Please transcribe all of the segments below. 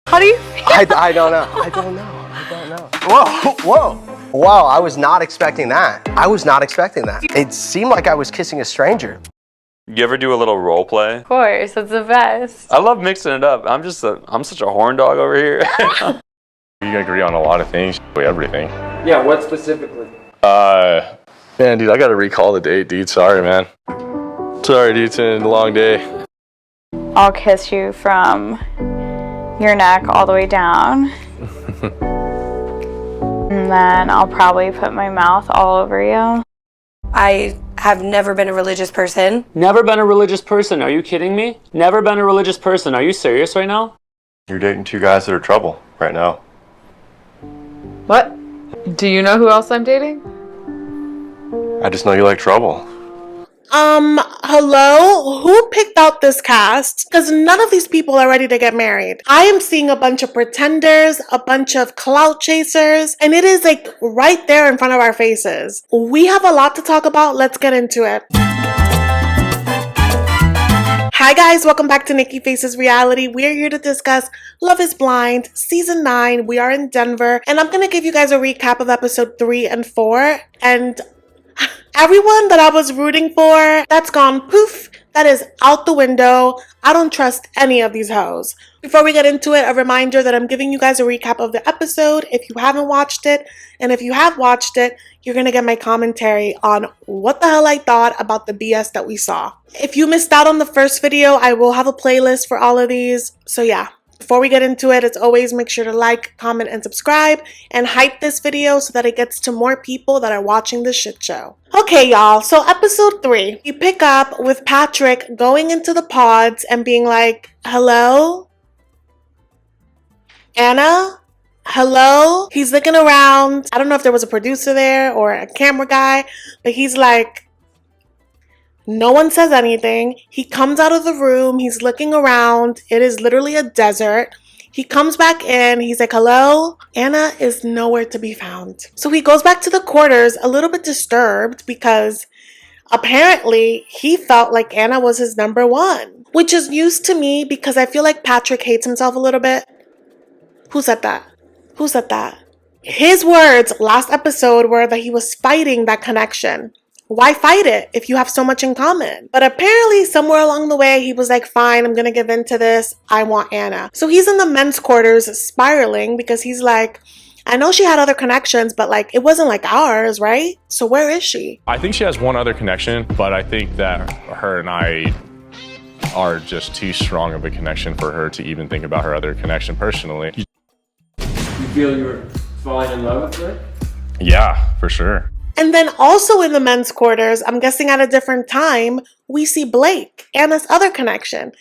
How do you feel? I don't know. I don't know. Whoa. Wow, I was not expecting that. It seemed like I was kissing a stranger. You ever do a little role play? Of course, it's the best. I love mixing it up. I'm such a horn dog over here. We agree on a lot of things, everything. Yeah, what specifically? Man, dude, I gotta recall the date, dude. Sorry, man. Sorry, dude, it's been a long day. I'll kiss you from your neck all the way down. And then I'll probably put my mouth all over you. I have never been a religious person. Never been a religious person. Are you kidding me? Never been a religious person. Are you serious right now? You're dating two guys that are trouble right now. What? Do you know who else I'm dating? I just know you like trouble. Hello? Who picked out this cast? Because none of these people are ready to get married. I am seeing a bunch of pretenders, a bunch of clout chasers, and it is like right there in front of our faces. We have a lot to talk about. Let's get into it. Hi guys, welcome back to Nikki Faces Reality. We are here to discuss Love is Blind, Season 9. We are in Denver, and I'm going to give you guys a recap of episode 3 and 4, and everyone that I was rooting for, that's gone poof. That is out the window. I don't trust any of these hoes. Before we get into it, a reminder that I'm giving you guys a recap of the episode if you haven't watched it. And if you have watched it, you're going to get my commentary on what the hell I thought about the BS that we saw. If you missed out on the first video, I will have a playlist for all of these. So yeah. Before we get into it, as always, make sure to like, comment, and subscribe, and hype this video so that it gets to more people that are watching this shit show. Okay, y'all, so episode 3. You pick up with Patrick going into the pods and being like, hello? Anna? Hello? He's looking around. I don't know if there was a producer there or a camera guy, but he's like, no one says anything. He comes out of the room. He's looking around. It is literally a desert. He comes back in. He's like, hello? Anna is nowhere to be found. So he goes back to the quarters a little bit disturbed because apparently he felt like Anna was his number one, which is news to me because I feel like Patrick hates himself a little bit. Who said that? Who said that? His words last episode were that he was fighting that connection. Why fight it if you have so much in common? But apparently somewhere along the way, he was like, fine, I'm going to give in to this. I want Anna. So he's in the men's quarters spiraling because he's like, I know she had other connections, but like, it wasn't like ours, right? So where is she? I think she has one other connection, but I think that her and I are just too strong of a connection for her to even think about her other connection personally. You feel you were falling in love with her? Yeah, for sure. And then also in the men's quarters, I'm guessing at a different time, we see Blake, Anna's other connection.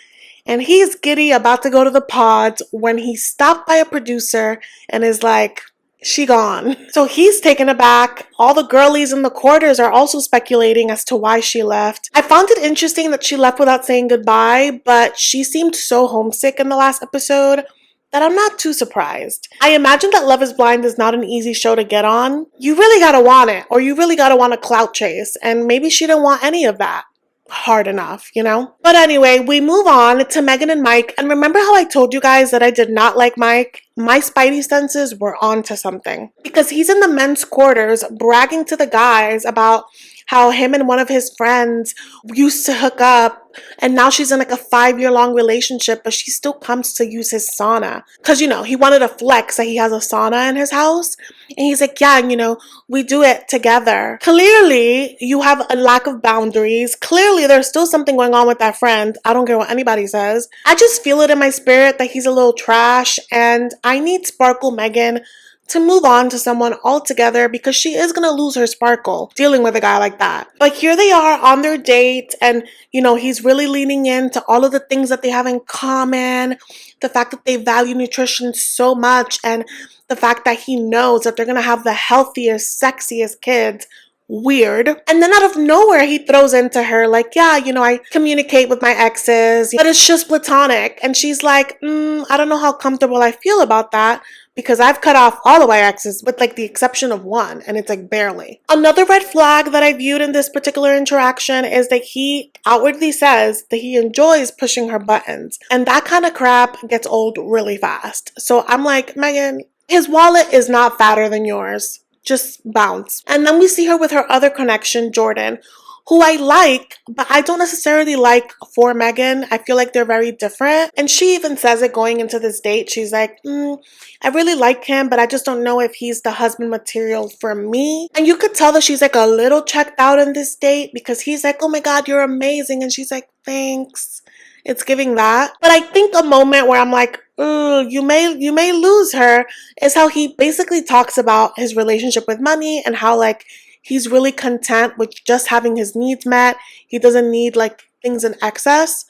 And he's giddy about to go to the pods when he's stopped by a producer and is like, she gone. So he's taken aback. All the girlies in the quarters are also speculating as to why she left. I found it interesting that she left without saying goodbye, but she seemed so homesick in the last episode that I'm not too surprised. I imagine that Love is Blind is not an easy show to get on. You really gotta want it, or you really gotta want a clout chase, and maybe she didn't want any of that hard enough, you know? But anyway, we move on to Megan and Mike, and remember how I told you guys that I did not like Mike? My spidey senses were on to something. Because he's in the men's quarters bragging to the guys about how him and one of his friends used to hook up, and now she's in like a 5-year-long relationship, but she still comes to use his sauna. Because, you know, he wanted to flex that he has a sauna in his house. And he's like, yeah, you know, we do it together. Clearly, you have a lack of boundaries. Clearly, there's still something going on with that friend. I don't care what anybody says. I just feel it in my spirit that he's a little trash, and I need Sparkle Megan to move on to someone altogether because she is going to lose her sparkle dealing with a guy like that. But here they are on their date, and you know, he's really leaning into all of the things that they have in common, the fact that they value nutrition so much, and the fact that he knows that they're going to have the healthiest, sexiest kids weird. And then out of nowhere, he throws into her like, yeah, I communicate with my exes, but it's just platonic. And she's like, I don't know how comfortable I feel about that, because I've cut off all of my exes with like the exception of one, and it's like barely. Another red flag that I viewed in this particular interaction is that he outwardly says that he enjoys pushing her buttons, and that kind of crap gets old really fast. So I'm like, Megan, his wallet is not fatter than yours. Just bounce. And then we see her with her other connection, Jordan, who I like, but I don't necessarily like for Megan. I feel like they're very different. And she even says it going into this date. She's like, I really like him, but I just don't know if he's the husband material for me. And you could tell that she's like a little checked out in this date, because he's like, oh my God, you're amazing. And she's like, thanks. It's giving that. But I think a moment where I'm like, ooh, you may lose her, is how he basically talks about his relationship with money and how like he's really content with just having his needs met. He doesn't need like things in excess,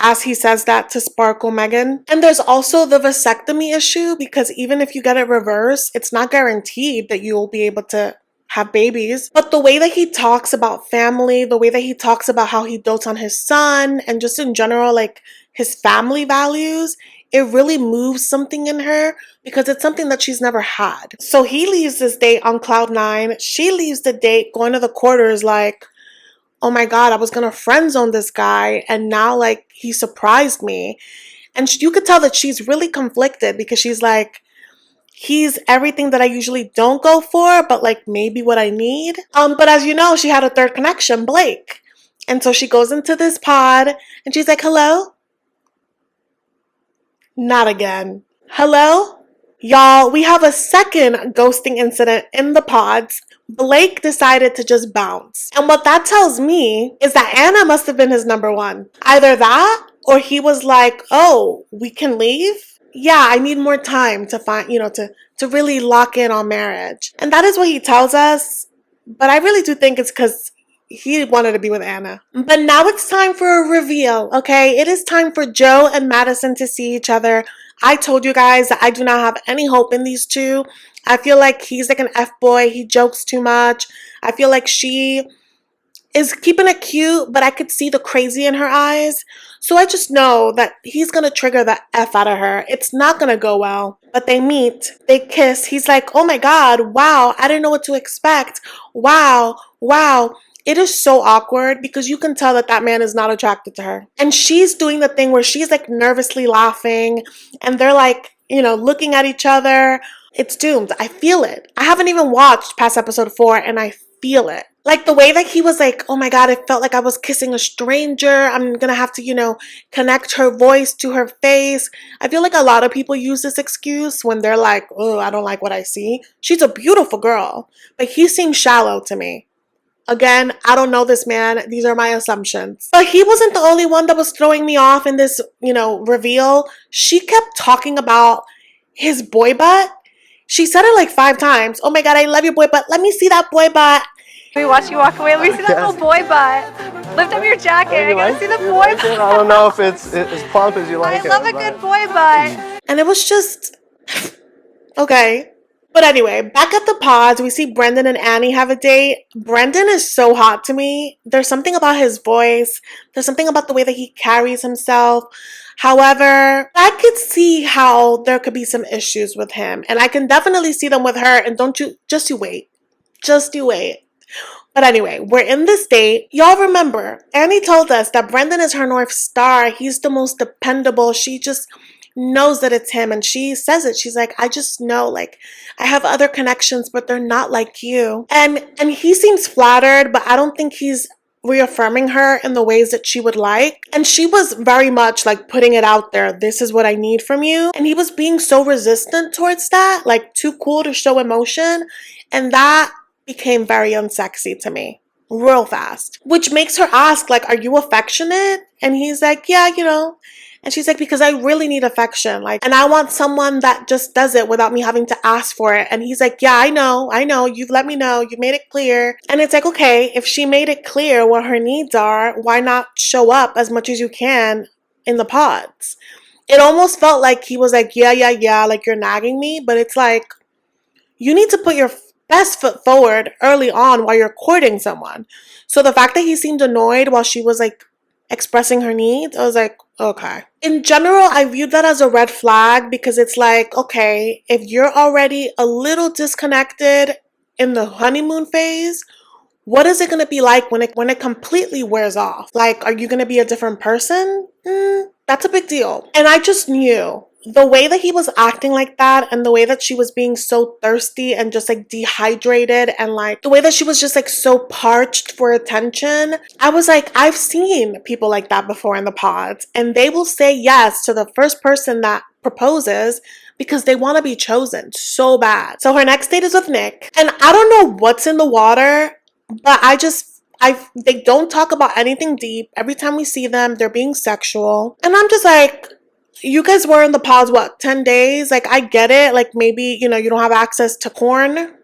as he says that to Sparkle Megan. And there's also the vasectomy issue, because even if you get it reversed, it's not guaranteed that you'll be able to have babies. But the way that he talks about family, the way that he talks about how he dotes on his son, and just in general like his family values, it really moves something in her, because it's something that she's never had. So he leaves this date on cloud 9. She leaves the date going to the quarters like, oh my God, I was gonna friend zone this guy, and now like he surprised me. And you could tell that she's really conflicted, because she's like, he's everything that I usually don't go for, but like maybe what I need. But as you know, she had a third connection, Blake. And so she goes into this pod and she's like, hello? Not again. Hello? Y'all, we have a second ghosting incident in the pods. Blake decided to just bounce. And what that tells me is that Anna must have been his number one. Either that, or he was like, oh, we can leave? Yeah, I need more time to find, to really lock in on marriage. And that is what he tells us. But I really do think it's because he wanted to be with Anna. But now it's time for a reveal, okay? It is time for Joe and Madison to see each other. I told you guys that I do not have any hope in these two. I feel like he's like an F-boy. He jokes too much. I feel like she is keeping it cute, but I could see the crazy in her eyes. So I just know that he's going to trigger the F out of her. It's not going to go well. But they meet. They kiss. He's like, oh my God, wow, I didn't know what to expect. Wow. It is so awkward, because you can tell that that man is not attracted to her. And she's doing the thing where she's like nervously laughing, and they're like, looking at each other. It's doomed. I feel it. I haven't even watched past episode 4, and I feel it. Like the way that he was like, oh my God, it felt like I was kissing a stranger. I'm gonna have to, connect her voice to her face. I feel like a lot of people use this excuse when they're like, oh, I don't like what I see. She's a beautiful girl, but he seems shallow to me. Again, I don't know this man. These are my assumptions. But he wasn't the only one that was throwing me off in this, reveal. She kept talking about his boy butt. She said it like 5 times. Oh my God, I love your boy butt. Let me see that boy butt. We watch you walk away. Let me see that little boy butt. Lift up your jacket. I gotta see the boy butt. I don't know if it's as plump as you like I love a good boy butt. And it was just, okay. But anyway, back at the pods, we see Brendan and Annie have a date. Brendan is so hot to me. There's something about his voice. There's something about the way that he carries himself. However, I could see how there could be some issues with him. And I can definitely see them with her. And just you wait. Just you wait. But anyway, we're in this date. Y'all remember, Annie told us that Brendan is her North Star. He's the most dependable. She just knows that it's him, and she says it. She's like, I just know, like, I have other connections, but they're not like you. And he seems flattered, but I don't think he's reaffirming her in the ways that she would like. And she was very much like putting it out there. This is what I need from you. And he was being so resistant towards that, like too cool to show emotion. And that became very unsexy to me real fast, which makes her ask, like, are you affectionate? And he's like, yeah, And she's like, because I really need affection, like, and I want someone that just does it without me having to ask for it. And he's like, yeah, I know, you've let me know, you made it clear. And it's like, okay, if she made it clear what her needs are, why not show up as much as you can in the pods? It almost felt like he was like, yeah, like you're nagging me, but it's like, you need to put your best foot forward early on while you're courting someone. So the fact that he seemed annoyed while she was like expressing her needs, I was like, okay. In general, I viewed that as a red flag because it's like, okay, if you're already a little disconnected in the honeymoon phase, what is it going to be like when it completely wears off? Like, are you going to be a different person? That's a big deal. And I just knew the way that he was acting like that, and the way that she was being so thirsty and just like dehydrated, and like the way that she was just like so parched for attention. I was like, I've seen people like that before in the pods, and they will say yes to the first person that proposes because they want to be chosen so bad. So her next date is with Nick, and I don't know what's in the water, but they don't talk about anything deep. Every time we see them, they're being sexual. And I'm just like, you guys were in the pods, what, 10 days? Like, I get it. Like, maybe, you know, you don't have access to corn.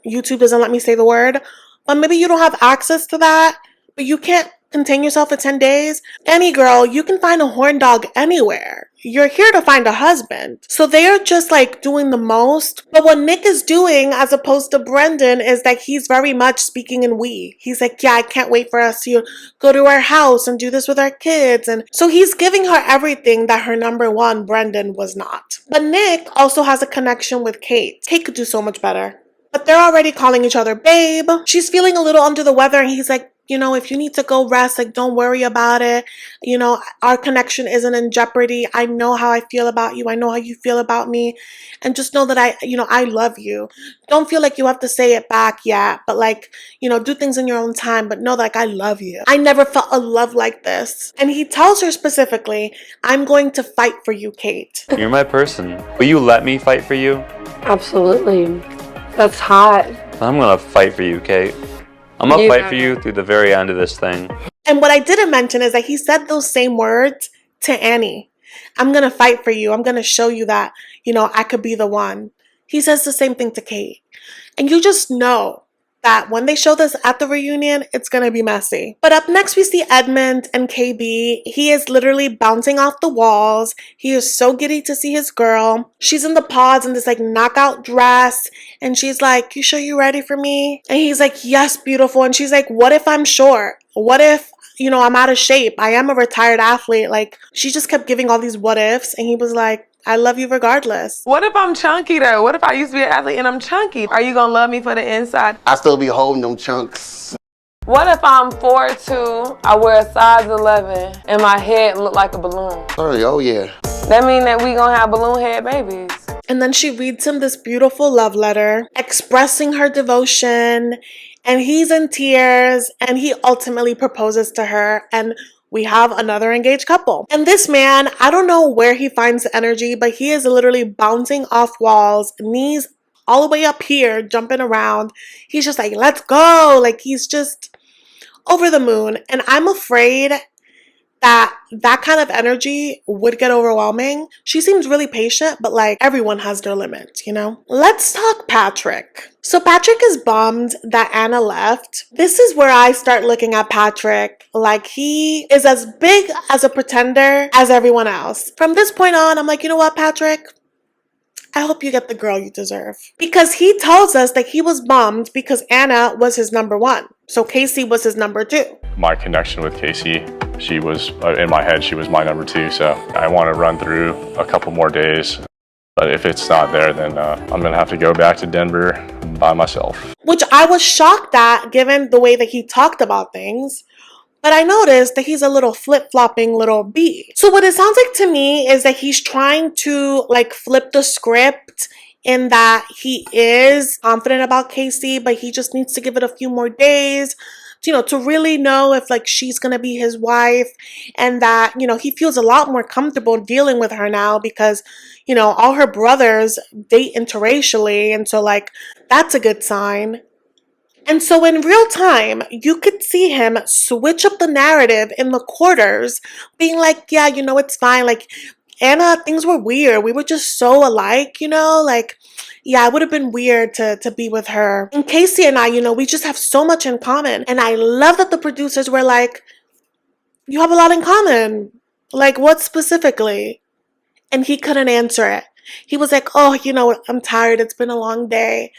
YouTube doesn't let me say the word. But maybe you don't have access to that. But you can't contain yourself for 10 days. Any girl, you can find a horn dog anywhere. You're here to find a husband. So they are just like doing the most. But what Nick is doing, as opposed to Brendan, is that he's very much speaking in we. He's like, yeah, I can't wait for us to go to our house and do this with our kids. And so he's giving her everything that her number one, Brendan, was not. But Nick also has a connection with Kate. Kate could do so much better. But they're already calling each other babe. She's feeling a little under the weather, and he's like, you know, if you need to go rest, like, don't worry about it. You know, our connection isn't in jeopardy. I know how I feel about you. I know how you feel about me. And just know that I love you. Don't feel like you have to say it back yet, but like, you know, do things in your own time, but know that like, I love you. I never felt a love like this. And he tells her specifically, I'm going to fight for you, Kate. You're my person. Will you let me fight for you? Absolutely. That's hot. I'm gonna fight for you, Kate. I'm gonna fight for you through the very end of this thing. And what I didn't mention is that he said those same words to Annie. I'm going to fight for you. I'm going to show you that, you know, I could be the one. He says the same thing to Kate. And you just know that when they show this at the reunion, it's going to be messy. But up next, we see Edmund and KB. He is literally bouncing off the walls. He is so giddy to see his girl. She's in the pods in this like knockout dress. And she's like, you sure you ready for me? And he's like, yes, beautiful. And she's like, what if I'm short? What if, you know, I'm out of shape? I am a retired athlete. Like, she just kept giving all these what ifs. And he was like, I love you regardless. What if I'm chunky though? What if I used to be an athlete and I'm chunky? Are you gonna love me for the inside? I still be holding them chunks. What if I'm 4'2", I wear a size 11, and my head look like a balloon? Oh yeah. That mean that we gonna have balloon head babies. And then she reads him this beautiful love letter, expressing her devotion, and he's in tears, and he ultimately proposes to her, and we have another engaged couple. And this man, I don't know where he finds the energy, but he is literally bouncing off walls, knees all the way up here, jumping around. He's just like, let's go. Like, he's just over the moon. And I'm afraid that kind of energy would get overwhelming. She seems really patient, but like, everyone has their limits, you know? Let's talk Patrick. So Patrick is bummed that Anna left. This is where I start looking at Patrick like he is as big as a pretender as everyone else. From this point on, I'm like, you know what, Patrick? I hope you get the girl you deserve. Because he tells us that he was bummed because Anna was his number one. So Casey was his number two. My connection with Casey, she was, in my head, she was my number two. So I want to run through a couple more days. But if it's not there, then I'm going to have to go back to Denver by myself. Which I was shocked at, given the way that he talked about things. But I noticed that he's a little flip-flopping little bee. So what it sounds like to me is that he's trying to like flip the script in that he is confident about Casey, but he just needs to give it a few more days, you know, to really know if like she's gonna be his wife, and that, you know, he feels a lot more comfortable dealing with her now because, you know, all her brothers date interracially, and so like that's a good sign. And so in real time, you could see him switch up the narrative in the quarters, being like, yeah, you know, it's fine. Like, Anna, things were weird. We were just so alike, you know? Like, yeah, it would have been weird to be with her. And Casey and I, you know, we just have so much in common. And I love that the producers were like, you have a lot in common. Like, what specifically? And he couldn't answer it. He was like, oh, you know, I'm tired. It's been a long day.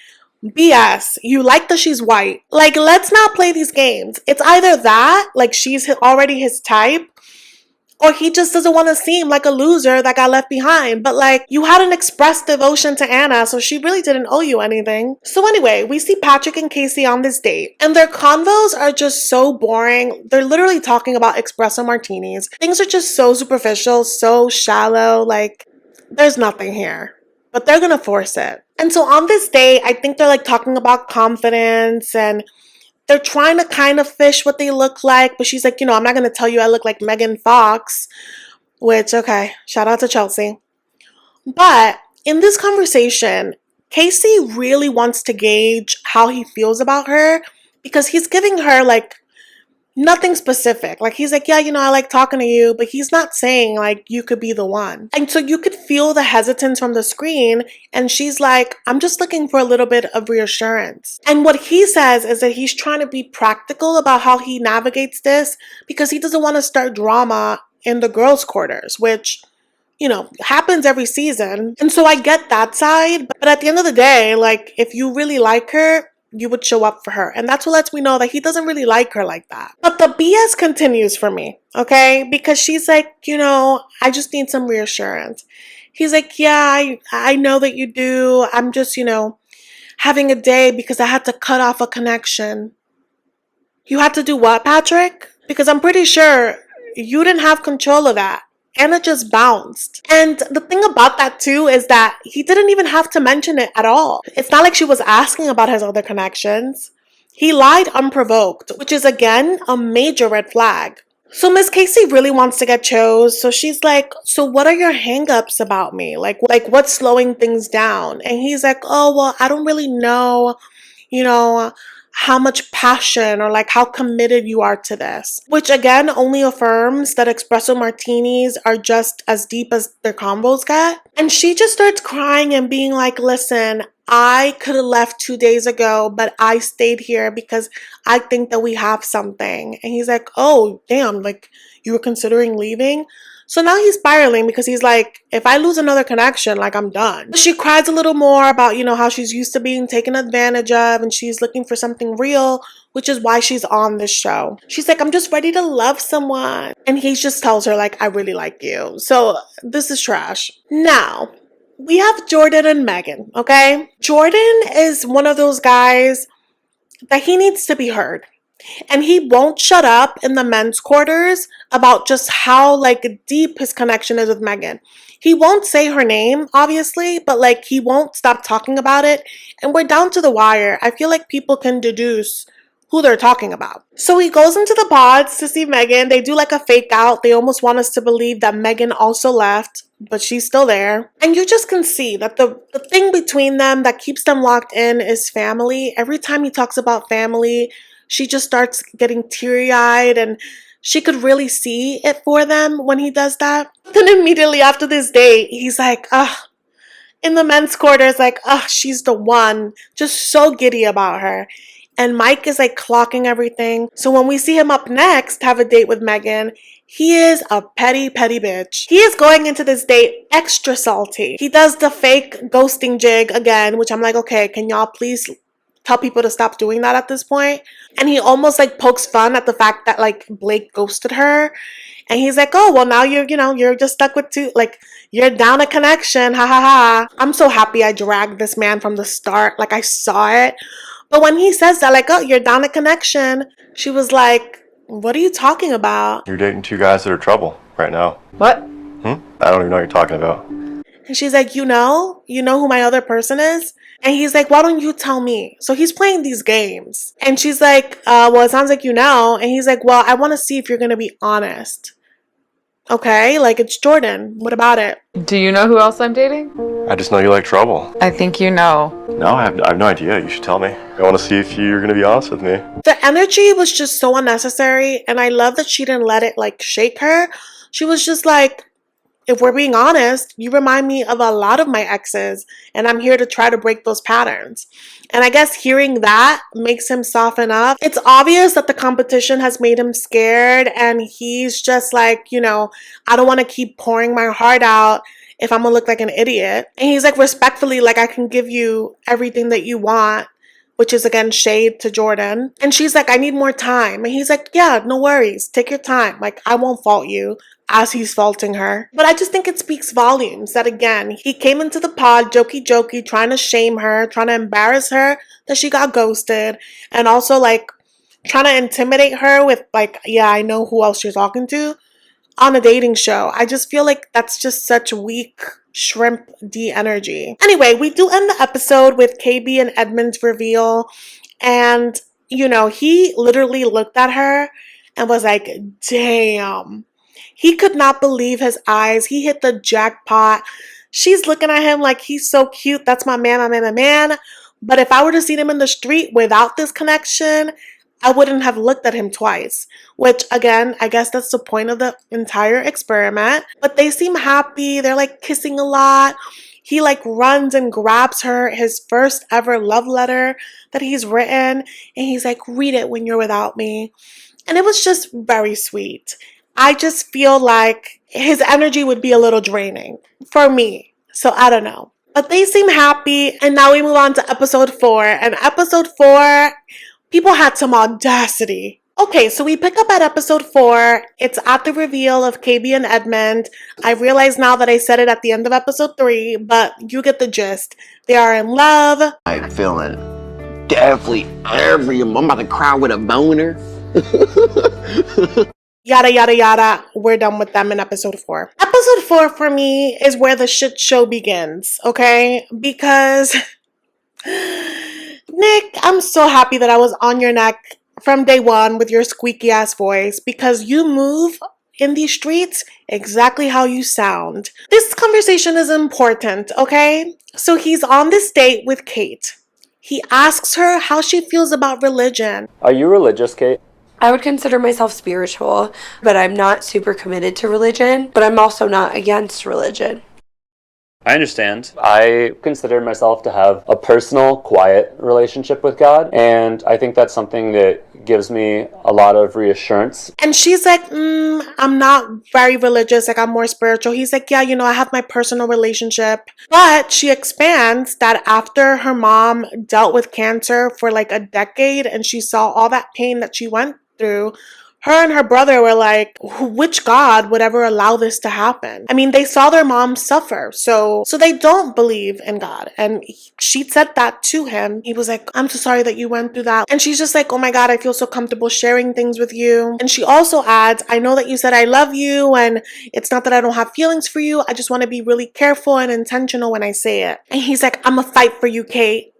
BS. You like that she's white. Like, let's not play these games. It's either that, like she's already his type, or he just doesn't want to seem like a loser that got left behind. But like, you had an expressed devotion to Anna, so she really didn't owe you anything. So anyway, we see Patrick and Casey on this date, and their convos are just so boring. They're literally talking about espresso martinis. Things are just so superficial, so shallow, like there's nothing here. But they're gonna force it. And so on this date, I think they're like talking about confidence, and they're trying to kind of fish what they look like, but she's like, I'm not going to tell you I look like Megan Fox, which, okay, shout out to Chelsea. But in this conversation, Casey really wants to gauge how he feels about her because he's giving her like nothing specific. Like he's like, yeah, I like talking to you, but he's not saying like you could be the one. And so you could feel the hesitance from the screen, and she's like, I'm just looking for a little bit of reassurance. And what he says is that he's trying to be practical about how he navigates this because he doesn't want to start drama in the girls' quarters, which happens every season. And so I get that side, but at the end of the day, like if you really like her, you would show up for her. And that's what lets me know that he doesn't really like her like that. But the BS continues for me, okay? Because she's like, I just need some reassurance. He's like, yeah, I know that you do. I'm just, having a day because I had to cut off a connection. You had to do what, Patrick? Because I'm pretty sure you didn't have control of that. Anna just bounced. And the thing about that too is that he didn't even have to mention it at all. It's not like she was asking about his other connections. He lied unprovoked, which is again a major red flag. So Miss Casey really wants to get chose. So she's like, so what are your hangups about me? Like what's slowing things down? And he's like, oh, well, I don't really know, how much passion or like how committed you are to this, which again only affirms that espresso martinis are just as deep as their combos get. And she just starts crying and being like, listen, I could have left 2 days ago, but I stayed here because I think that we have something. And he's like, oh damn, like you were considering leaving? So now he's spiraling because he's like, if I lose another connection, like I'm done. She cries a little more about, how she's used to being taken advantage of and she's looking for something real, which is why she's on this show. She's like, I'm just ready to love someone. And he just tells her like, I really like you. So this is trash. Now, we have Jordan and Megan, okay? Jordan is one of those guys that he needs to be heard. And he won't shut up in the men's quarters about just how like deep his connection is with Megan. He won't say her name, obviously, but like he won't stop talking about it. And we're down to the wire. I feel like people can deduce who they're talking about. So he goes into the pods to see Megan. They do like a fake out. They almost want us to believe that Megan also left, but she's still there. And you just can see that the thing between them that keeps them locked in is family. Every time he talks about family, she just starts getting teary-eyed, and she could really see it for them when he does that. Then immediately after this date, he's like, in the men's quarters, like, she's the one. Just so giddy about her. And Mike is like clocking everything. So when we see him up next have a date with Megan, he is a petty, petty bitch. He is going into this date extra salty. He does the fake ghosting jig again, which I'm like, okay, can y'all please tell people to stop doing that at this point? And he almost like pokes fun at the fact that like Blake ghosted her. And he's like, oh, well, now you're just stuck with two, like you're down a connection. Ha ha ha. I'm so happy I dragged this man from the start. Like I saw it. But when he says that, like, oh, you're down a connection, she was like, what are you talking about? You're dating two guys that are trouble right now. What? I don't even know what you're talking about. And she's like, you know who my other person is? And he's like, why don't you tell me? So he's playing these games. And she's like, well, it sounds like you know. And he's like, well, I want to see if you're going to be honest. Okay, like it's Jordan. What about it? Do you know who else I'm dating? I just know you like trouble. I think you know. No, I have no idea. You should tell me. I want to see if you're going to be honest with me. The energy was just so unnecessary. And I love that she didn't let it like shake her. She was just like, if we're being honest, you remind me of a lot of my exes, and I'm here to try to break those patterns. And I guess hearing that makes him soften up. It's obvious that the competition has made him scared, and he's just like, I don't want to keep pouring my heart out if I'm gonna look like an idiot. And he's like, respectfully, like, I can give you everything that you want, which is again shade to Jordan. And she's like, I need more time. And he's like, yeah, no worries. Take your time. Like, I won't fault you, as he's faulting her. But I just think it speaks volumes that, again, he came into the pod jokey, trying to shame her, trying to embarrass her that she got ghosted, and also like trying to intimidate her with like, yeah, I know who else you're talking to on a dating show. I just feel like that's just such weak shrimp D energy. Anyway, we do end the episode with KB and Edmund's reveal, and you know, he literally looked at her and was like, damn. He could not believe his eyes. He hit the jackpot. She's looking at him like he's so cute. That's my man, my man, my man. But if I were to see him in the street without this connection, I wouldn't have looked at him twice. Which, again, I guess that's the point of the entire experiment. But they seem happy. They're like kissing a lot. He like runs and grabs her, his first ever love letter that he's written. And he's like, read it when you're without me. And it was just very sweet. I just feel like his energy would be a little draining for me. So I don't know. But they seem happy. And now we move on to episode 4. And episode 4, people had some audacity. Okay, so we pick up at episode 4. It's at the reveal of KB and Edmund. I realize now that I said it at the end of episode 3, but you get the gist. They are in love. I'm feeling definitely every. I'm about to cry with a boner. Yada, yada, yada. We're done with them in episode 4. Episode 4 for me is where the shit show begins, okay? Because, Nick, I'm so happy that I was on your neck from day one with your squeaky ass voice, because you move in these streets exactly how you sound. This conversation is important, okay? So he's on this date with Kate. He asks her how she feels about religion. Are you religious, Kate? I would consider myself spiritual, but I'm not super committed to religion, but I'm also not against religion. I understand. I consider myself to have a personal, quiet relationship with God, and I think that's something that gives me a lot of reassurance. And she's like, I'm not very religious, like I'm more spiritual. He's like, yeah, you know, I have my personal relationship. But she expands that after her mom dealt with cancer for like a decade and she saw all that pain that she went through, her and her brother were like, which God would ever allow this to happen? I mean, they saw their mom suffer, so they don't believe in God. And she said that to him. He was like, I'm so sorry that you went through that. And she's just like, oh my God, I feel so comfortable sharing things with you. And she also adds, I know that you said I love you, and it's not that I don't have feelings for you. I just want to be really careful and intentional when I say it. And he's like, I'm gonna fight for you, Kate.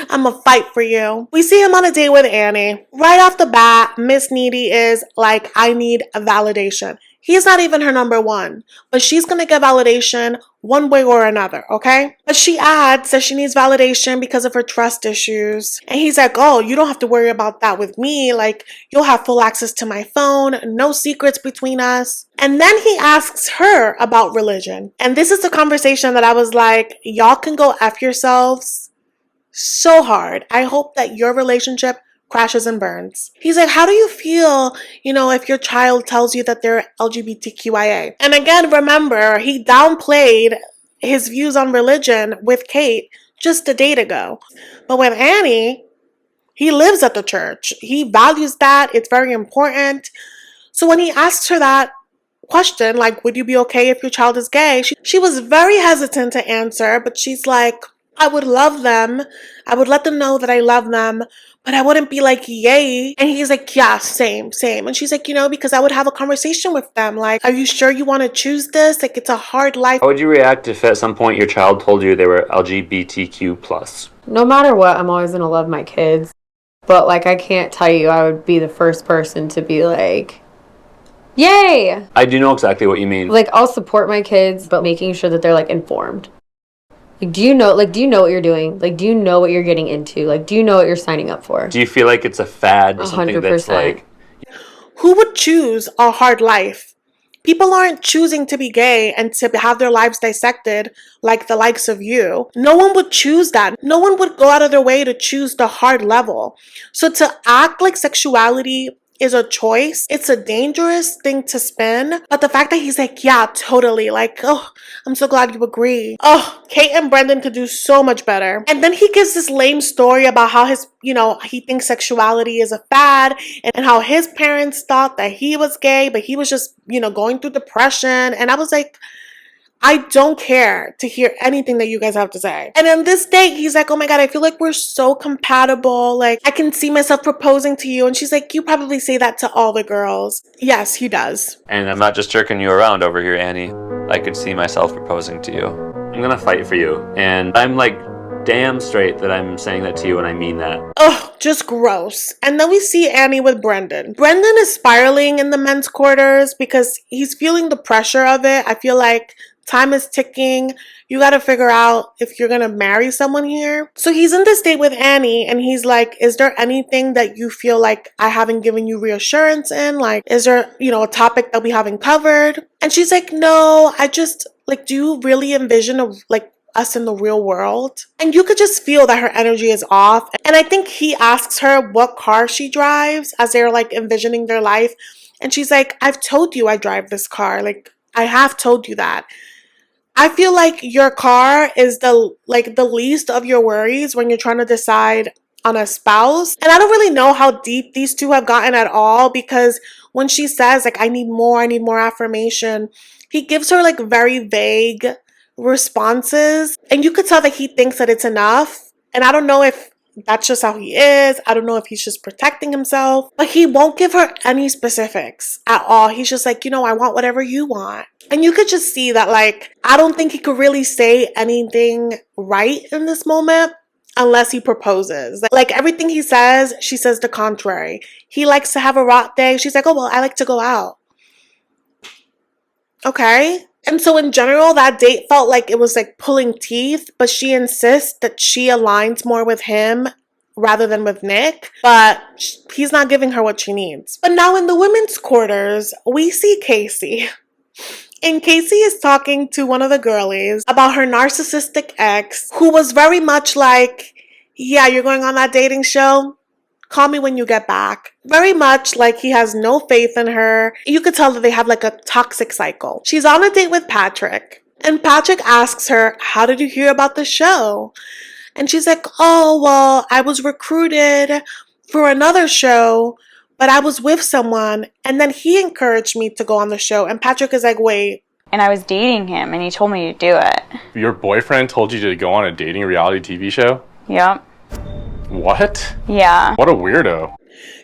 I'm gonna fight for you. We see him on a date with Annie. Right off the bat, Miss Needy is like, I need a validation. He's not even her number one, but she's gonna get validation one way or another, okay? But she adds that she needs validation because of her trust issues. And he's like, oh, you don't have to worry about that with me. Like, you'll have full access to my phone, no secrets between us. And then he asks her about religion. And this is the conversation that I was like, y'all can go F yourselves so hard. I hope that your relationship crashes and burns. He's like, how do you feel, you know, if your child tells you that they're LGBTQIA? And again, remember, he downplayed his views on religion with Kate just a date ago. But with Annie, he lives at the church. He values that. It's very important. So when he asks her that question, like, would you be okay if your child is gay? She was very hesitant to answer, but she's like, I would love them. I would let them know that I love them, but I wouldn't be like, yay. And he's like, yeah, same. And she's like, you know, because I would have a conversation with them. Like, are you sure you want to choose this? Like, it's a hard life. How would you react if at some point your child told you they were LGBTQ+? No matter what, I'm always going to love my kids. But, like, I can't tell you I would be the first person to be like, yay! I do know exactly what you mean. Like, I'll support my kids, but making sure that they're, like, informed. Like, do you know what you're doing? Like, do you know what you're getting into? Like, do you know what you're signing up for? Do you feel like it's a fad or something 100%. that's like... Who would choose a hard life? People aren't choosing to be gay and to have their lives dissected like the likes of you. No one would choose that. No one would go out of their way to choose the hard level. So to act like sexuality is a choice. It's a dangerous thing to spin. But the fact that he's like, yeah, totally. Like, oh, I'm so glad you agree. Oh, Kate and Brendan could do so much better. And then he gives this lame story about how his, he thinks sexuality is a fad and how his parents thought that he was gay, but he was just, going through depression. And I was like, I don't care to hear anything that you guys have to say. And on this date, he's like, oh my God, I feel like we're so compatible. Like, I can see myself proposing to you. And she's like, you probably say that to all the girls. Yes, he does. And I'm not just jerking you around over here, Annie. I could see myself proposing to you. I'm gonna fight for you. And I'm like damn straight that I'm saying that to you and I mean that. Ugh, just gross. And then we see Annie with Brendan. Brendan is spiraling in the men's quarters because he's feeling the pressure of it. I feel like time is ticking. You got to figure out if you're going to marry someone here. So he's in this date with Annie and he's like, is there anything that you feel like I haven't given you reassurance in? Like, is there, a topic that we haven't covered? And she's like, no, I just, do you really envision us in the real world? And you could just feel that her energy is off. And I think he asks her what car she drives as they're envisioning their life. And she's like, I've told you I drive this car. I have told you that. I feel like your car is the least of your worries when you're trying to decide on a spouse. And I don't really know how deep these two have gotten at all, because when she says I need more affirmation, he gives her very vague responses, and you could tell that he thinks that it's enough. And I don't know if that's just how he is. I don't know if he's just protecting himself, but he won't give her any specifics at all. He's just like, I want whatever you want. And you could just see that I don't think he could really say anything right in this moment unless he proposes. Everything he says, she says the contrary. He likes to have a rot day. She's like, oh, well, I like to go out. Okay. And so in general, that date felt like it was pulling teeth, but she insists that she aligns more with him rather than with Nick, but he's not giving her what she needs. But now in the women's quarters, we see Casey. And Casey is talking to one of the girlies about her narcissistic ex, who was very much like, yeah, you're going on that dating show? Call me when you get back. Very much like he has no faith in her. You could tell that they have a toxic cycle. She's on a date with Patrick, and Patrick asks her, how did you hear about the show? And she's like, oh, well, I was recruited for another show, but I was with someone, and then he encouraged me to go on the show. And Patrick is like, wait. And I was dating him, and he told me to do it. Your boyfriend told you to go on a dating reality TV show? Yep. What? Yeah. What a weirdo.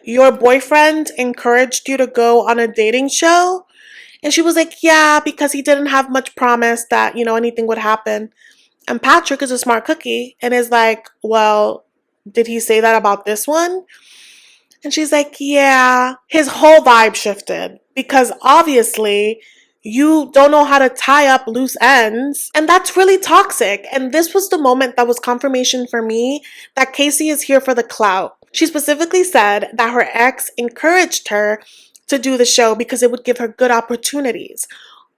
Your boyfriend encouraged you to go on a dating show? And she was like, yeah, because he didn't have much promise that, anything would happen. And Patrick is a smart cookie and is like, well, did he say that about this one? And she's like, yeah. His whole vibe shifted because obviously you don't know how to tie up loose ends. And that's really toxic. And this was the moment that was confirmation for me that Casey is here for the clout. She specifically said that her ex encouraged her to do the show because it would give her good opportunities.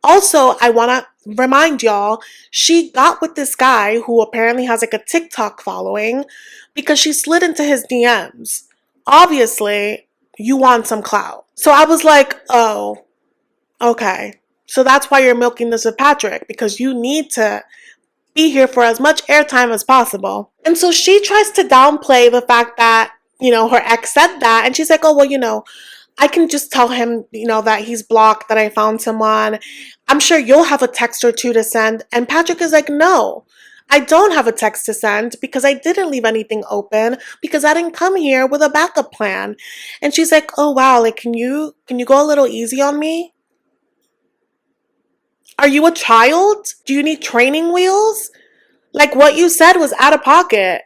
Also, I want to remind y'all, she got with this guy who apparently has a TikTok following because she slid into his DMs. Obviously, you want some clout. So I was like, oh, okay. So that's why you're milking this with Patrick, because you need to be here for as much airtime as possible. And so she tries to downplay the fact that, her ex said that. And she's like, oh, well, I can just tell him, that he's blocked, that I found someone. I'm sure you'll have a text or two to send. And Patrick is like, no, I don't have a text to send because I didn't leave anything open because I didn't come here with a backup plan. And she's like, oh, wow, can you go a little easy on me? Are you a child? Do you need training wheels? What you said was out of pocket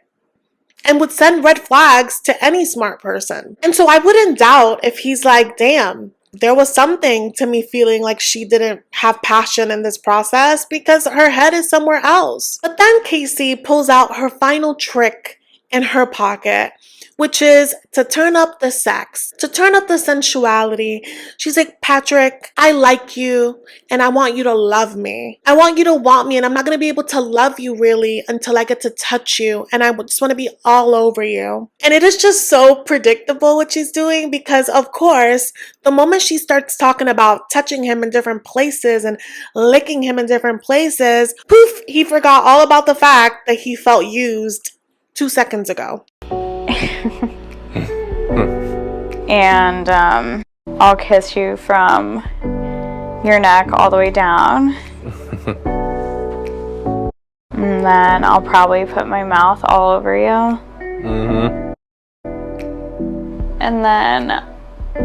and would send red flags to any smart person. And so I wouldn't doubt if he's like, damn, there was something to me feeling like she didn't have passion in this process because her head is somewhere else. But then Casey pulls out her final trick in her pocket, which is to turn up the sex, to turn up the sensuality. She's like, Patrick, I like you and I want you to love me. I want you to want me, and I'm not going to be able to love you really until I get to touch you, and I just want to be all over you. And it is just so predictable what she's doing, because of course, the moment she starts talking about touching him in different places and licking him in different places, poof, he forgot all about the fact that he felt used 2 seconds ago. And I'll kiss you from your neck all the way down. And then I'll probably put my mouth all over you. And then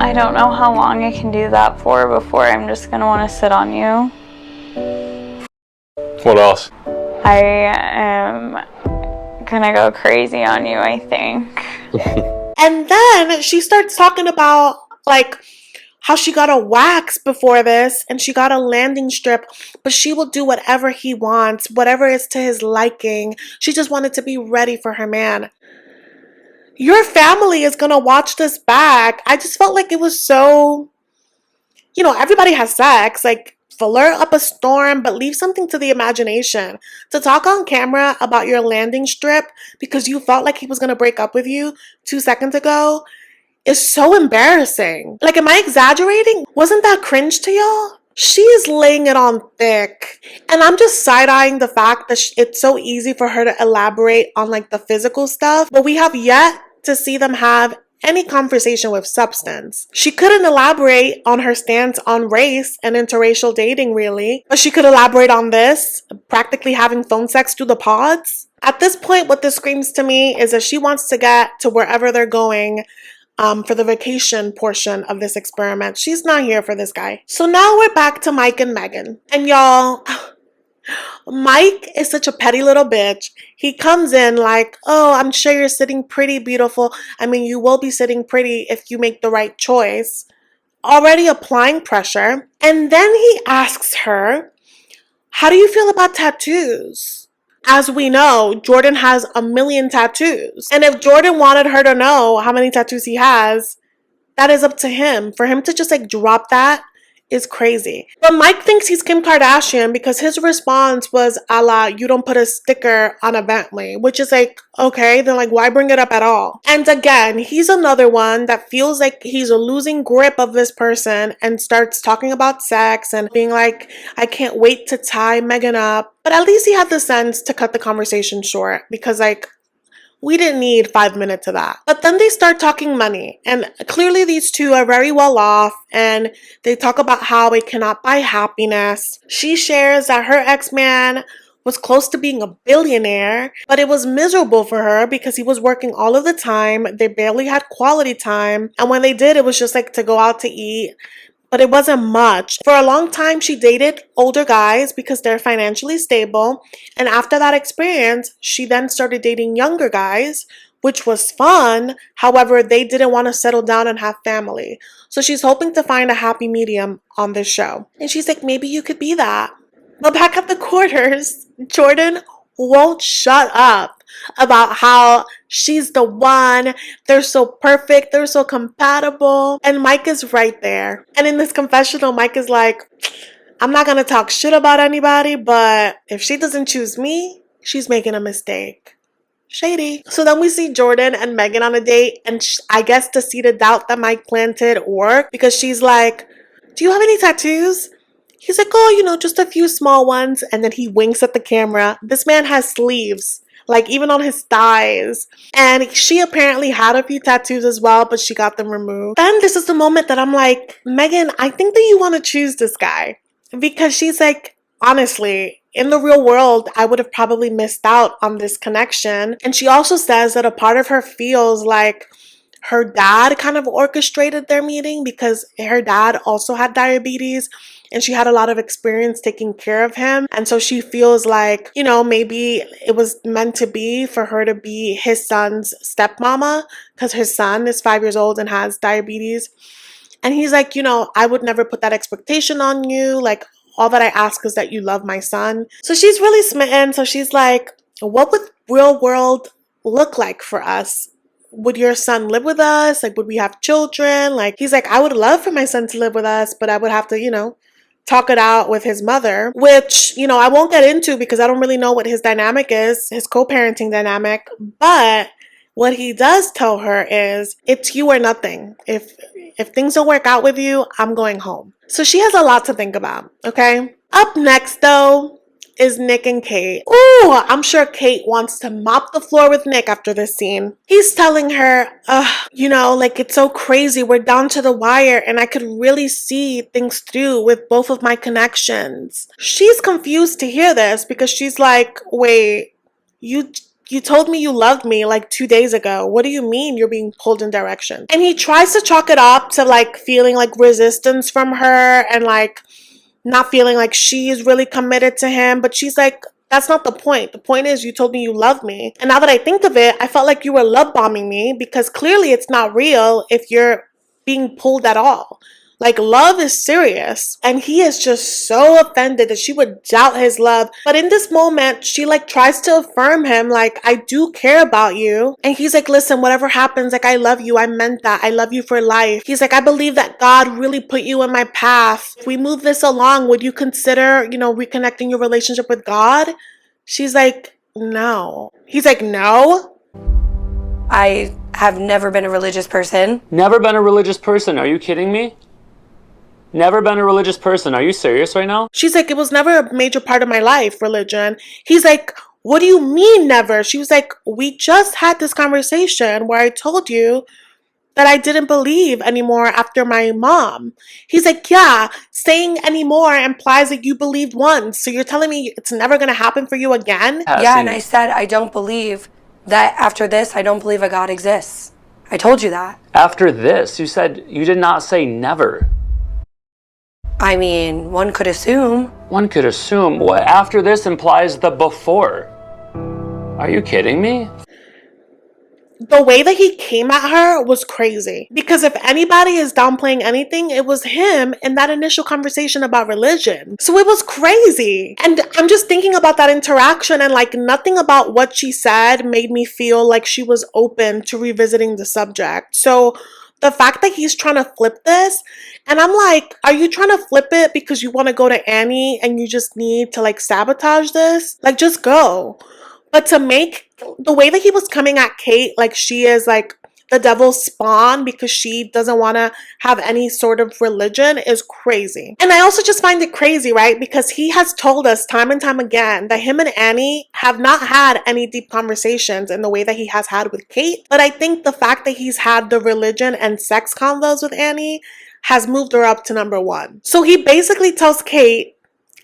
I don't know how long I can do that for before I'm just gonna want to sit on you. What else? I am gonna go crazy on you, I think. And then she starts talking about like how she got a wax before this and she got a landing strip, but she will do whatever he wants, whatever is to his liking. She just wanted to be ready for her man. Your family is gonna watch this back. I just felt like it was so, everybody has sex, like flirt up a storm, but leave something to the imagination. To talk on camera about your landing strip because you felt like he was gonna break up with you 2 seconds ago is so embarrassing. Like, am I exaggerating? Wasn't that cringe to y'all? She is laying it on thick. And I'm just side-eyeing the fact that it's so easy for her to elaborate on like the physical stuff, but we have yet to see them have any conversation with substance. She couldn't elaborate on her stance on race and interracial dating, really, but she could elaborate on this, practically having phone sex through the pods. At this point, what this screams to me is that she wants to get to wherever they're going for the vacation portion of this experiment. She's not here for this guy. So now we're back to Mike and Megan. And y'all, Mike is such a petty little bitch. He comes in like, oh, I'm sure you're sitting pretty, beautiful. I mean, you will be sitting pretty if you make the right choice. Already applying pressure. And then he asks her, how do you feel about tattoos? As we know, Jordan has a million tattoos. And if Jordan wanted her to know how many tattoos he has, that is up to him. For him to just like drop that is crazy. But Mike thinks he's Kim Kardashian because his response was a la, you don't put a sticker on a Bentley, which is like, okay, then like why bring it up at all? And again, he's another one that feels like he's losing grip of this person and starts talking about sex and being like, I can't wait to tie Megan up. But at least he had the sense to cut the conversation short because like, we didn't need 5 minutes of that. But then they start talking money. And clearly these two are very well off. And they talk about how it cannot buy happiness. She shares that her ex-man was close to being a billionaire, but it was miserable for her because he was working all of the time. They barely had quality time. And when they did, it was just like to go out to eat. But it wasn't much. For a long time, she dated older guys because they're financially stable. And after that experience, she then started dating younger guys, which was fun. However, they didn't want to settle down and have family. So she's hoping to find a happy medium on this show. And she's like, maybe you could be that. But back at the quarters, Jordan won't shut up about how she's the one, they're so perfect, they're so compatible, and Mike is right there. And in this confessional, Mike is like, I'm not gonna talk shit about anybody, but if she doesn't choose me, she's making a mistake. Shady. So then we see Jordan and Megan on a date, and I guess the seed of doubt that Mike planted worked because she's like, do you have any tattoos? He's like, oh, just a few small ones. And then he winks at the camera. This man has sleeves, like even on his thighs. And she apparently had a few tattoos as well, but she got them removed. Then this is the moment that I'm like, Megan, I think that you want to choose this guy. Because she's like, honestly, in the real world, I would have probably missed out on this connection. And she also says that a part of her feels like her dad kind of orchestrated their meeting because her dad also had diabetes and she had a lot of experience taking care of him. And so she feels like, maybe it was meant to be for her to be his son's stepmama because his son is 5 years old and has diabetes. And he's like, I would never put that expectation on you. Like, all that I ask is that you love my son. So she's really smitten. So she's like, what would real world look like for us? Would your son live with us? Like, would we have children? Like, he's like, I would love for my son to live with us, but I would have to, you know, talk it out with his mother, which, you know, I won't get into because I don't really know what his dynamic is, his co-parenting dynamic. But what he does tell her is, it's you or nothing. If things don't work out with you, I'm going home. So she has a lot to think about, okay? Up next, though, is Nick and Kate. Ooh, I'm sure Kate wants to mop the floor with Nick after this scene. He's telling her, you know, like, it's so crazy. We're down to the wire and I could really see things through with both of my connections. She's confused to hear this because she's like, wait, you told me you loved me like 2 days ago. What do you mean you're being pulled in direction? And he tries to chalk it up to like feeling like resistance from her and like not feeling like she's really committed to him. But she's like, that's not the point. The point is you told me you love me. And now that I think of it, I felt like you were love bombing me because clearly it's not real if you're being pulled at all. Like, love is serious. And he is just so offended that she would doubt his love. But in this moment, she like tries to affirm him, like, I do care about you. And he's like, listen, whatever happens, like, I love you. I meant that. I love you for life. He's like, I believe that God really put you in my path. If we move this along, would you consider, you know, reconnecting your relationship with God? She's like, no. He's like, no. I have never been a religious person. Never been a religious person. Are you kidding me? Never been a religious person. Are you serious right now? She's like, it was never a major part of my life, religion. He's like, what do you mean never? She was like, we just had this conversation where I told you that I didn't believe anymore after my mom. He's like, yeah, saying anymore implies that you believed once. So you're telling me it's never going to happen for you again? Yeah, and I said, I don't believe that after this, I don't believe a God exists. I told you that. After this, you said you did not say never. I mean, one could assume. One could assume what after this implies the before. Are you kidding me? The way that he came at her was crazy. Because if anybody is downplaying anything, it was him in that initial conversation about religion. So it was crazy. And I'm just thinking about that interaction and like nothing about what she said made me feel like she was open to revisiting the subject. So the fact that he's trying to flip this, and I'm like, are you trying to flip it because you want to go to Annie and you just need to like sabotage this? Like, just go. But to make the way that he was coming at Kate, like she is like the devil's spawn because she doesn't want to have any sort of religion is crazy. And I also just find it crazy, right? Because he has told us time and time again that him and Annie have not had any deep conversations in the way that he has had with Kate. But I think the fact that he's had the religion and sex convos with Annie has moved her up to number one. So he basically tells Kate,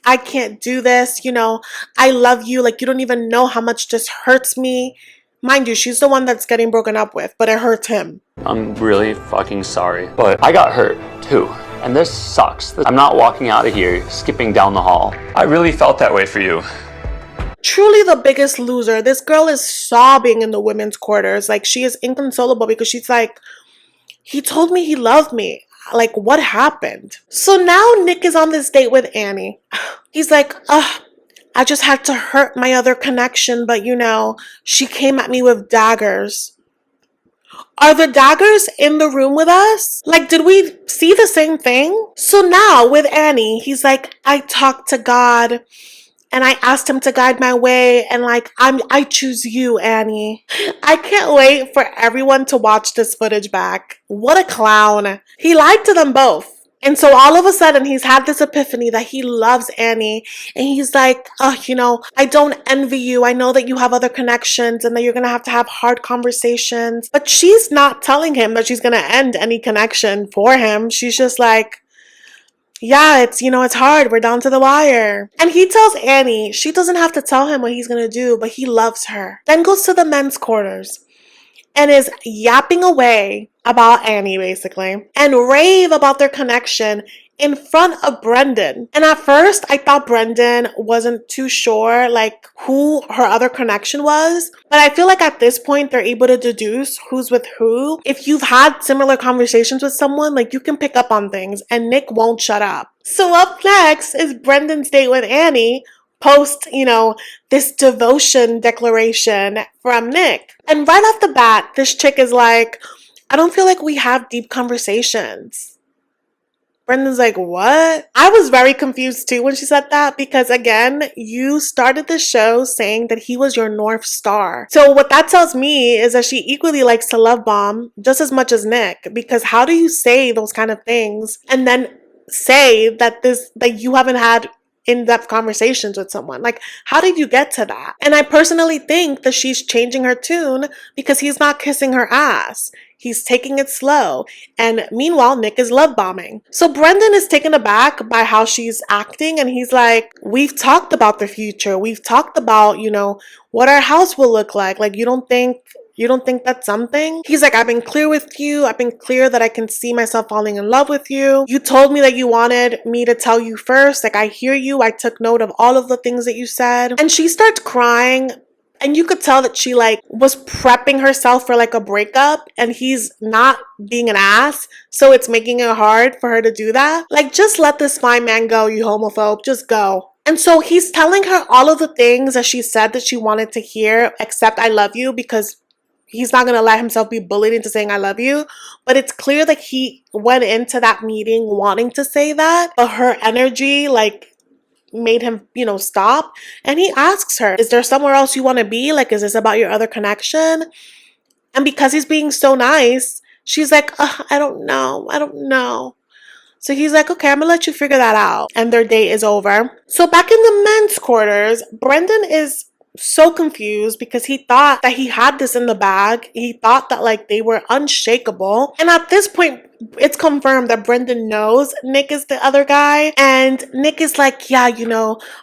I can't do this, you know, I love you, like you don't even know how much this hurts me. Mind you, she's the one that's getting broken up with, but it hurts him. I'm really fucking sorry, but I got hurt too. And this sucks. I'm not walking out of here, skipping down the hall. I really felt that way for you. Truly the biggest loser. This girl is sobbing in the women's quarters. Like, she is inconsolable because she's like, he told me he loved me. Like, what happened? So now Nick is on this date with Annie. He's like, I just had to hurt my other connection, but you know, she came at me with daggers. Are the daggers in the room with us? Like, did we see the same thing? So now with Annie, he's like, I talked to God and I asked him to guide my way and like, I choose you, Annie. I can't wait for everyone to watch this footage back. What a clown. He lied to them both. And so all of a sudden, he's had this epiphany that he loves Annie. And he's like, you know, I don't envy you. I know that you have other connections and that you're going to have hard conversations. But she's not telling him that she's going to end any connection for him. She's just like, yeah, it's, you know, it's hard. We're down to the wire. And he tells Annie she doesn't have to tell him what he's going to do, but he loves her. Then goes to the men's quarters and is yapping away about Annie, basically, and rave about their connection in front of Brendan. And at first, I thought Brendan wasn't too sure, like, who her other connection was. But I feel like at this point, they're able to deduce who's with who. If you've had similar conversations with someone, like, you can pick up on things, and Nick won't shut up. So up next is Brendan's date with Annie, post, this devotion declaration from Nick. And right off the bat, this chick is like, I don't feel like we have deep conversations. Brendan's like, what? I was very confused too when she said that, because again, you started the show saying that he was your North Star. So what that tells me is that she equally likes to love bomb just as much as Nick, because how do you say those kind of things and then say that you haven't had in-depth conversations with someone? Like, how did you get to that? And I personally think that she's changing her tune because he's not kissing her ass. He's taking it slow. And meanwhile, Nick is love bombing. So Brendan is taken aback by how she's acting. And he's like, we've talked about the future. We've talked about, what our house will look like. Like, you don't think that's something? He's like, I've been clear with you. I've been clear that I can see myself falling in love with you. You told me that you wanted me to tell you first. Like, I hear you. I took note of all of the things that you said. And she starts crying. And you could tell that she was prepping herself for a breakup, and he's not being an ass. So it's making it hard for her to do that. Just let this fine man go, you homophobe. Just go. And so he's telling her all of the things that she said that she wanted to hear, except I love you, because he's not going to let himself be bullied into saying I love you. But it's clear that he went into that meeting wanting to say that, but her energy made him, stop. And he asks her, is there somewhere else you want to be? Is this about your other connection? And because he's being so nice, she's like, I don't know. So he's like, okay, I'm gonna let you figure that out. And their date is over. So back in the men's quarters, Brendan is so confused because he thought that he had this in the bag. He thought that they were unshakable. And at this point, it's confirmed that Brendan knows Nick is the other guy. And Nick is like, yeah,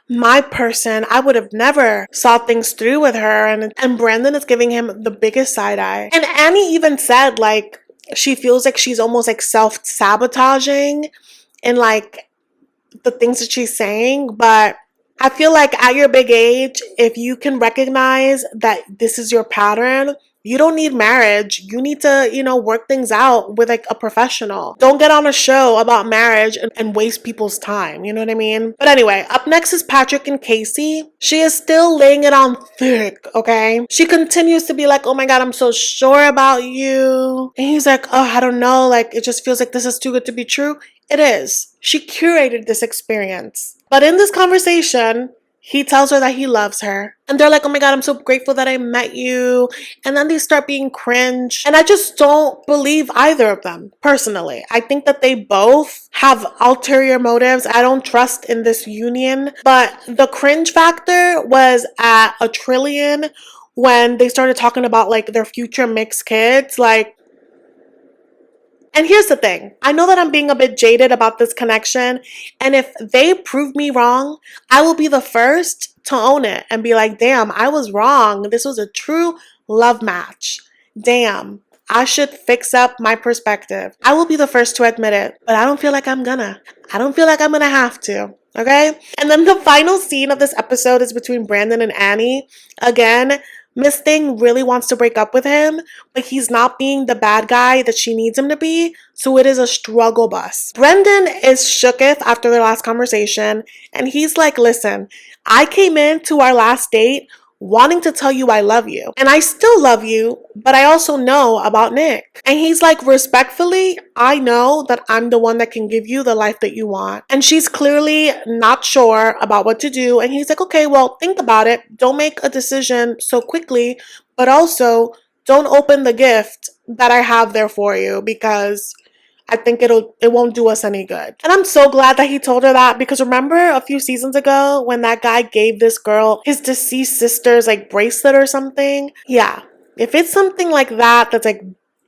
my person, I would have never saw things through with her. And Brendan is giving him the biggest side eye. And Annie even said she feels like she's almost self-sabotaging in the things that she's saying. But I feel like at your big age, if you can recognize that this is your pattern, you don't need marriage. You need to, work things out with a professional. Don't get on a show about marriage and waste people's time. You know what I mean? But anyway, up next is Patrick and Casey. She is still laying it on thick, okay? She continues to be like, oh my God, I'm so sure about you. And he's like, oh, I don't know. It just feels like this is too good to be true. It is. She curated this experience. But in this conversation, he tells her that he loves her. And they're like, oh my God, I'm so grateful that I met you. And then they start being cringe. And I just don't believe either of them, personally. I think that they both have ulterior motives. I don't trust in this union. But the cringe factor was at 1 trillion when they started talking about their future mixed kids. And here's the thing. I know that I'm being a bit jaded about this connection. And if they prove me wrong, I will be the first to own it and be like, damn, I was wrong. This was a true love match. Damn, I should fix up my perspective. I will be the first to admit it, but I don't feel like I'm gonna. I don't feel like I'm gonna have to. Okay? And then the final scene of this episode is between Brandon and Annie. Again, Miss Thing really wants to break up with him, but he's not being the bad guy that she needs him to be, so it is a struggle bus. Brendan is shooketh after their last conversation, and he's like, listen, I came into our last date wanting to tell you I love you, and I still love you, but I also know about Nick. And he's like, respectfully, I know that I'm the one that can give you the life that you want. And she's clearly not sure about what to do, and he's like, okay, well, think about it. Don't make a decision so quickly, but also don't open the gift that I have there for you, because I think it won't do us any good. And I'm so glad that he told her that, because remember a few seasons ago when that guy gave this girl his deceased sister's bracelet or something? Yeah. If it's something like that that's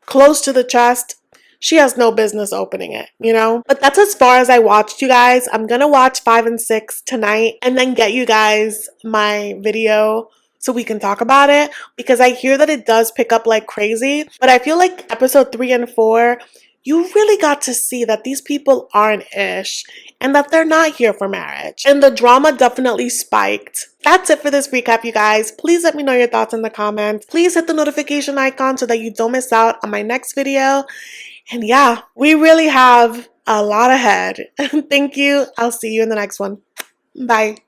close to the chest, she has no business opening it, But that's as far as I watched, you guys. I'm gonna watch 5 and 6 tonight and then get you guys my video so we can talk about it, because I hear that it does pick up like crazy. But I feel like episode 3 and 4, you really got to see that these people aren't ish and that they're not here for marriage. And the drama definitely spiked. That's it for this recap, you guys. Please let me know your thoughts in the comments. Please hit the notification icon so that you don't miss out on my next video. And yeah, we really have a lot ahead. Thank you. I'll see you in the next one. Bye.